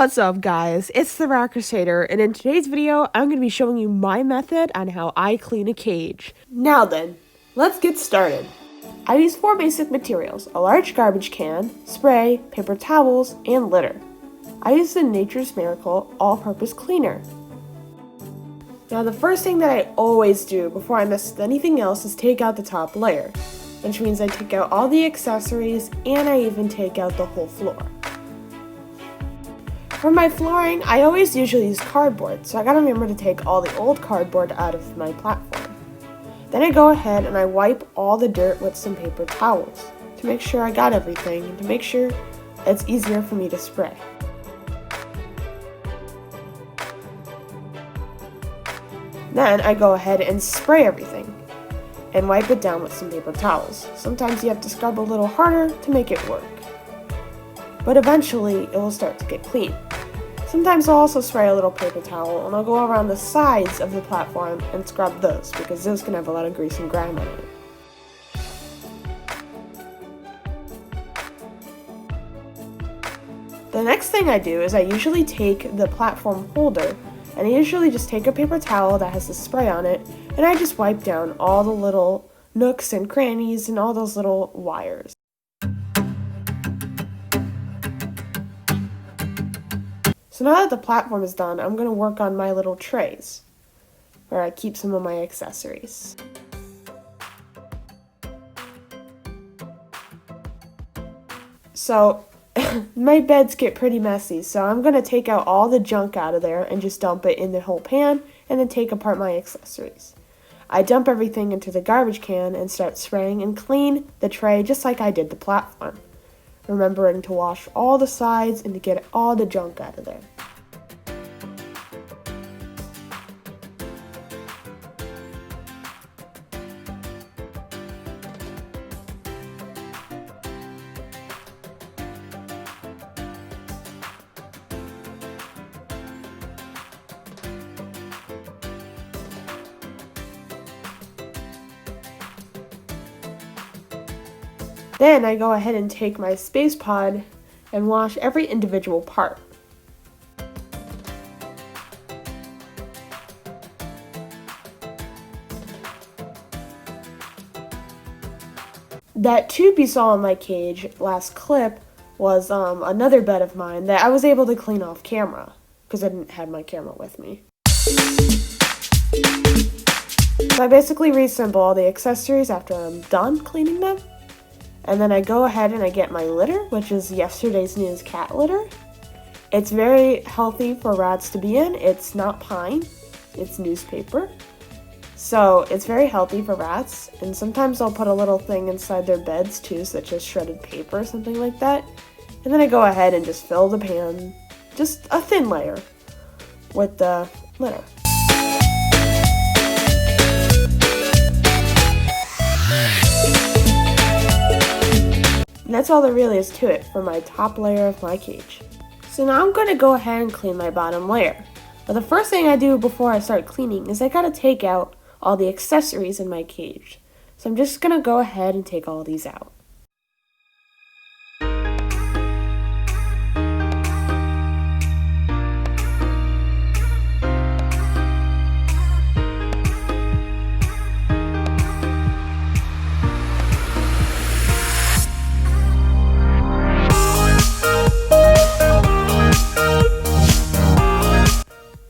What's up, guys? It's the Rat Crusader, and in today's video, I'm going to be showing you my method on how I clean a cage. Now then, let's get started. I use 4 basic materials: a large garbage can, spray, paper towels, and litter. I use the Nature's Miracle All-Purpose Cleaner. Now, the first thing that I always do before I mess with anything else is take out the top layer, which means I take out all the accessories and I even take out the whole floor. For my flooring, I always usually use cardboard, so I gotta remember to take all the old cardboard out of my platform. Then I go ahead and I wipe all the dirt with some paper towels to make sure I got everything and to make sure it's easier for me to spray. Then I go ahead and spray everything and wipe it down with some paper towels. Sometimes you have to scrub a little harder to make it work, but eventually it will start to get clean. Sometimes I'll also spray a little paper towel and I'll go around the sides of the platform and scrub those because those can have a lot of grease and grime on it. The next thing I do is I usually take the platform holder and I usually just take a paper towel that has the spray on it and I just wipe down all the little nooks and crannies and all those little wires. So now that the platform is done, I'm going to work on my little trays, where I keep some of my accessories. So, my beds get pretty messy, so I'm going to take out all the junk out of there and just dump it in the whole pan, and then take apart my accessories. I dump everything into the garbage can and start spraying and clean the tray just like I did the platform, remembering to wash all the sides and to get all the junk out of there. Then I go ahead and take my space pod and wash every individual part. That tube you saw in my cage last clip was another bed of mine that I was able to clean off camera because I didn't have my camera with me. So I basically reassemble all the accessories after I'm done cleaning them. And then I go ahead and I get my litter, which is yesterday's news cat litter. It's very healthy for rats to be in. It's not pine, it's newspaper. So it's very healthy for rats. And sometimes I'll put a little thing inside their beds too, such as shredded paper or something like that. And then I go ahead and just fill the pan, just a thin layer, with the litter. And that's all there really is to it for my top layer of my cage. So now I'm going to go ahead and clean my bottom layer. But the first thing I do before I start cleaning is I gotta take out all the accessories in my cage. So I'm just going to go ahead and take all these out.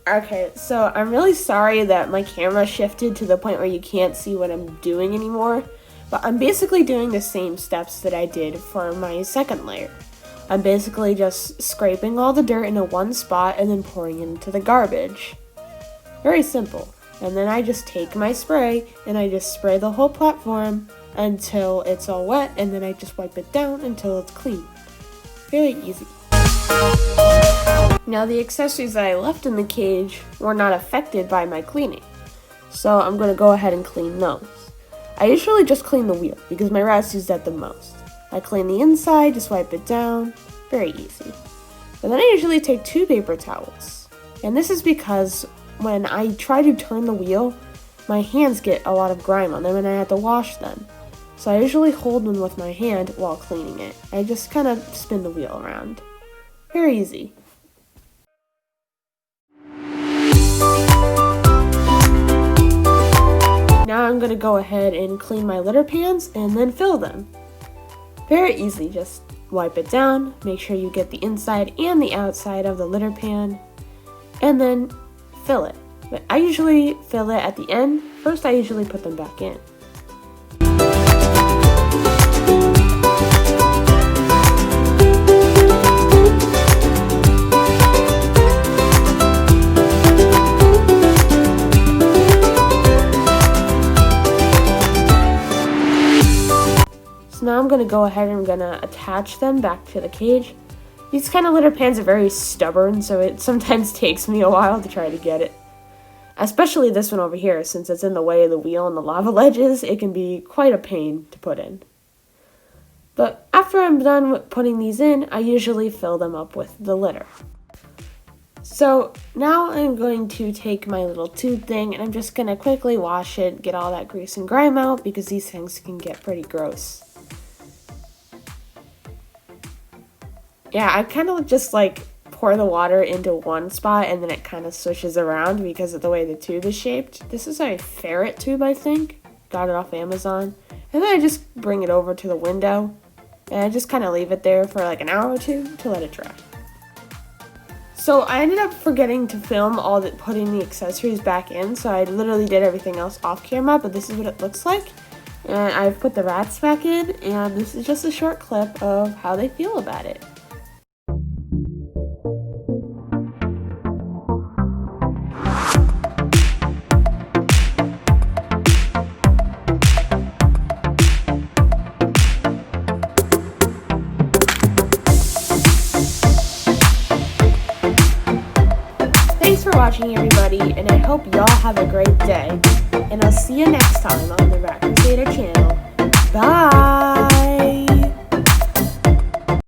Okay, so I'm really sorry that my camera shifted to the point where you can't see what I'm doing anymore, but I'm basically doing the same steps that I did for my second layer. I'm basically just scraping all the dirt into one spot and then pouring it into the garbage. Very simple. And then I just take my spray and I just spray the whole platform until it's all wet, and then I just wipe it down until it's clean. Very easy. Now the accessories that I left in the cage were not affected by my cleaning, so I'm going to go ahead and clean those. I usually just clean the wheel because my rats use that the most. I clean the inside, just wipe it down, very easy. But then I usually take 2 paper towels, and this is because when I try to turn the wheel, my hands get a lot of grime on them and I have to wash them. So I usually hold them with my hand while cleaning it. I just kind of spin the wheel around. Very easy. now I'm going to go ahead and clean my litter pans and then fill them. Very easy, just wipe it down, make sure you get the inside and the outside of the litter pan, and then fill it. But I usually fill it at the end. First, I usually put them back in. So now I'm going to go ahead and I'm going to attach them back to the cage. These kind of litter pans are very stubborn, so it sometimes takes me a while to try to get it. Especially this one over here, since it's in the way of the wheel and the lava ledges, it can be quite a pain to put in. But after I'm done with putting these in, I usually fill them up with the litter. So now I'm going to take my little tube thing and I'm just going to quickly wash it, get all that grease and grime out, because these things can get pretty gross. Yeah, I kind of just pour the water into one spot and then it kind of swishes around because of the way the tube is shaped. This is a ferret tube, I think. Got it off Amazon. And then I just bring it over to the window and I just kind of leave it there for an hour or two to let it dry. So I ended up forgetting to film putting the accessories back in, so I literally did everything else off camera, but this is what it looks like. And I've put the rats back in, and this is just a short clip of how they feel about it. Thanks for watching, everybody, and I hope y'all have a great day. And I'll see you next time on the Rat Crusader channel. Bye!